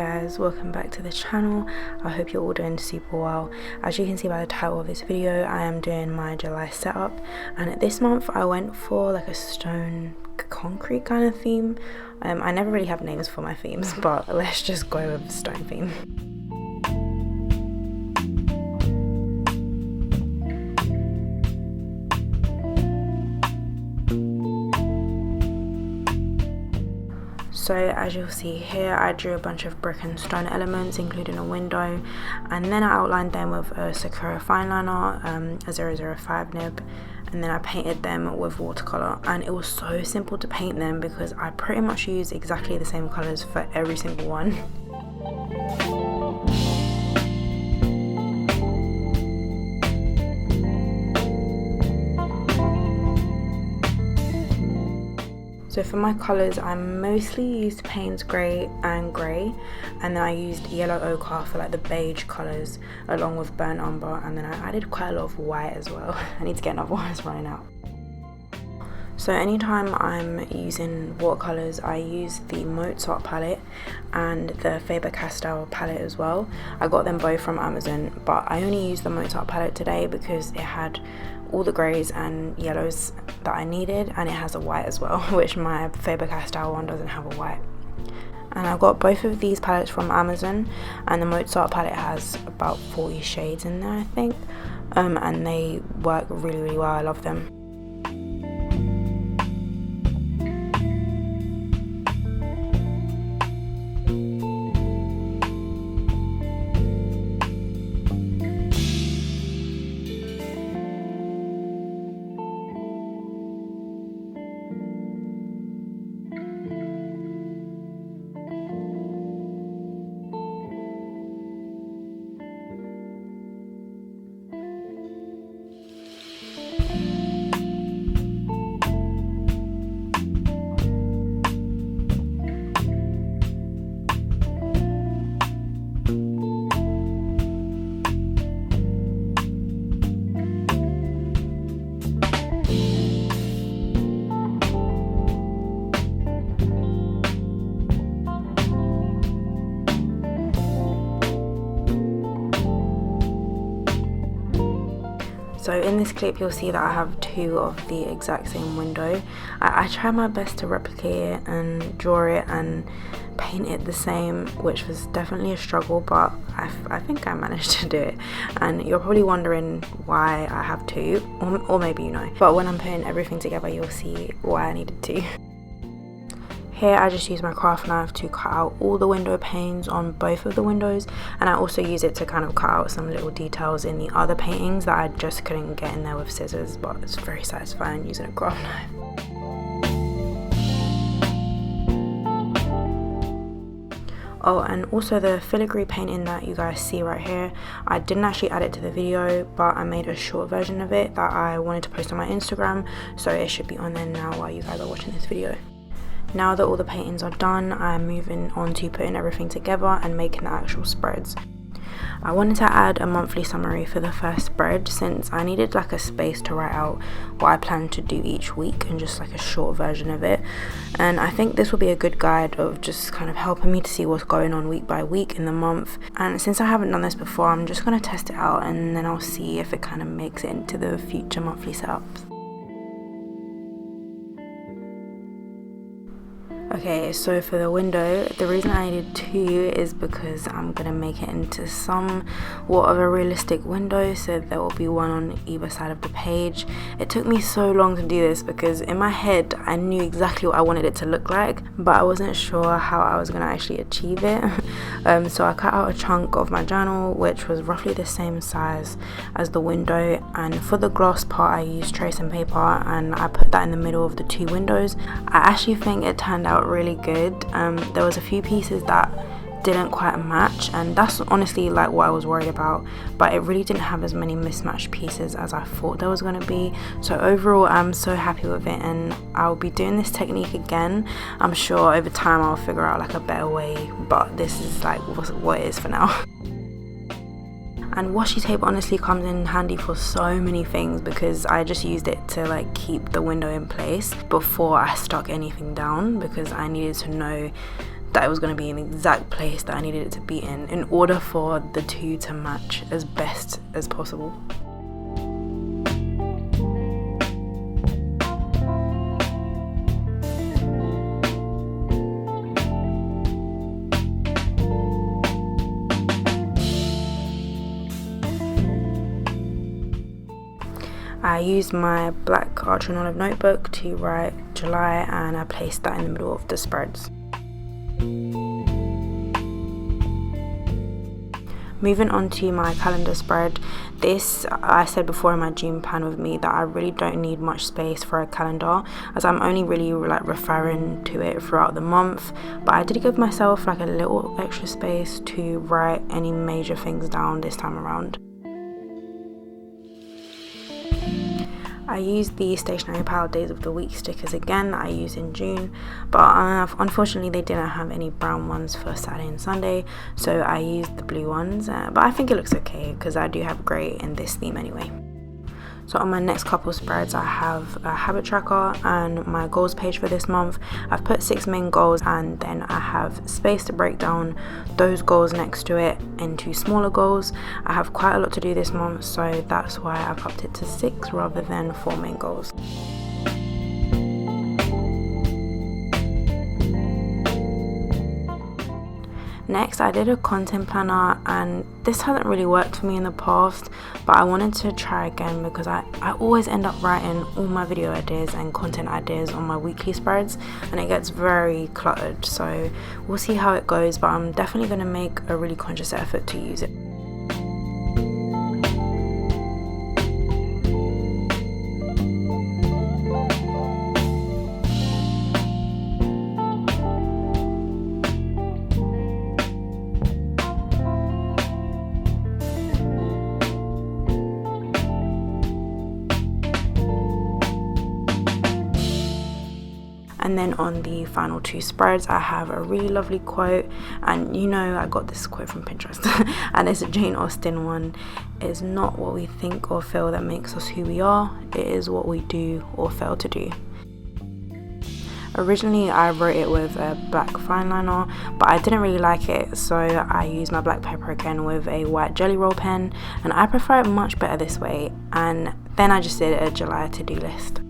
guys, welcome back to the channel. I hope you're all doing super well. As you can see by the title of this video, I am doing my July setup, and this month I went for like a stone concrete kind of theme. I never really have names for my themes, but let's just go with stone theme. So as you'll see here, I drew a bunch of brick and stone elements, including a window, and then I outlined them with a Sakura fine liner, a 005 nib, and then I painted them with watercolor. And it was so simple to paint them because I pretty much used exactly the same colors for every single one. So for my colours, I mostly used Payne's Grey and Grey, and then I used yellow ochre for like the beige colours along with burnt umber, and then I added quite a lot of white as well. I need to get another one, it's running out. So anytime I'm using watercolours, I use the Mozart palette and the Faber-Castell palette as well. I got them both from Amazon, but I only used the Mozart palette today because it had all the greys and yellows that I needed, and it has a white as well, which my Faber-Castell one doesn't have a white. And I got both of these palettes from Amazon, and the Mozart palette has about 40 shades in there, I think, and they work really well. I love them. So in this clip you'll see that I have two of the exact same window. I tried my best to replicate it and draw it and paint it the same, which was definitely a struggle, but I think I managed to do it. And you're probably wondering why I have two, or maybe you know. But when I'm putting everything together you'll see why I needed two. Here I just use my craft knife to cut out all the window panes on both of the windows, and I also use it to kind of cut out some little details in the other paintings that I just couldn't get in there with scissors, but it's very satisfying using a craft knife. Oh, and also the filigree painting that you guys see right here, I didn't actually add it to the video, but I made a short version of it that I wanted to post on my Instagram, so it should be on there now while you guys are watching this video. Now that all the paintings are done, I'm moving on to putting everything together and making the actual spreads. I wanted to add a monthly summary for the first spread since I needed like a space to write out what I plan to do each week and just like a short version of it. And I think this will be a good guide of just kind of helping me to see what's going on week by week in the month. And since I haven't done this before, I'm just going to test it out and then I'll see if it kind of makes it into the future monthly setups. Okay, so for the window, the reason I needed two is because I'm gonna make it into somewhat of a realistic window, so there will be one on either side of the page. It took me so long to do this because in my head I knew exactly what I wanted it to look like, but I wasn't sure how I was gonna actually achieve it. So I cut out a chunk of my journal which was roughly the same size as the window, and for the gloss part I used tracing paper and I put that in the middle of the two windows. I actually think it turned out really good. There was a few pieces that didn't quite match, and that's honestly like what I was worried about, but it really didn't have as many mismatched pieces as I thought there was going to be. So overall I'm so happy with it, and I'll be doing this technique again. I'm sure over time I'll figure out like a better way, but this is like what it is for now. And washi tape honestly comes in handy for so many things because I just used it to like keep the window in place before I stuck anything down, because I needed to know that it was going to be in the exact place that I needed it to be in order for the two to match as best as possible. I used my black Arch and Olive notebook to write July, and I placed that in the middle of the spreads. Moving on to my calendar spread, this, I said before in my June plan with me that I really don't need much space for a calendar, as I'm only really like referring to it throughout the month, but I did give myself like a little extra space to write any major things down this time around. I used the stationery pile days of the week stickers again that I used in June, but unfortunately they didn't have any brown ones for Saturday and Sunday, so I used the blue ones, but I think it looks okay because I do have grey in this theme anyway. So on my next couple spreads, I have a habit tracker and my goals page for this month. I've put 6 main goals, and then I have space to break down those goals next to it into smaller goals. I have quite a lot to do this month, so that's why I've upped it to 6 rather than 4 main goals. Next, I did a content planner, and this hasn't really worked for me in the past, but I wanted to try again because I always end up writing all my video ideas and content ideas on my weekly spreads, and it gets very cluttered, so we'll see how it goes, but I'm definitely going to make a really conscious effort to use it. And then on the final 2 spreads, I have a really lovely quote, and you know I got this quote from Pinterest and it's a Jane Austen one. It's not what we think or feel that makes us who we are, it is what we do or fail to do. Originally I wrote it with a black fine liner, but I didn't really like it, so I used my black pepper again with a white jelly roll pen, and I prefer it much better this way. And then I just did a July to-do list.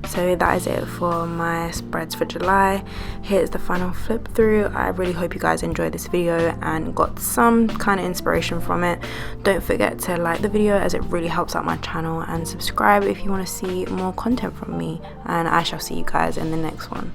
So that is it for my spreads for July. Here's the final flip through. I really hope you guys enjoyed this video and got some kind of inspiration from it. Don't forget to like the video as it really helps out my channel, and subscribe if you want to see more content from me, and I shall see you guys in the next one.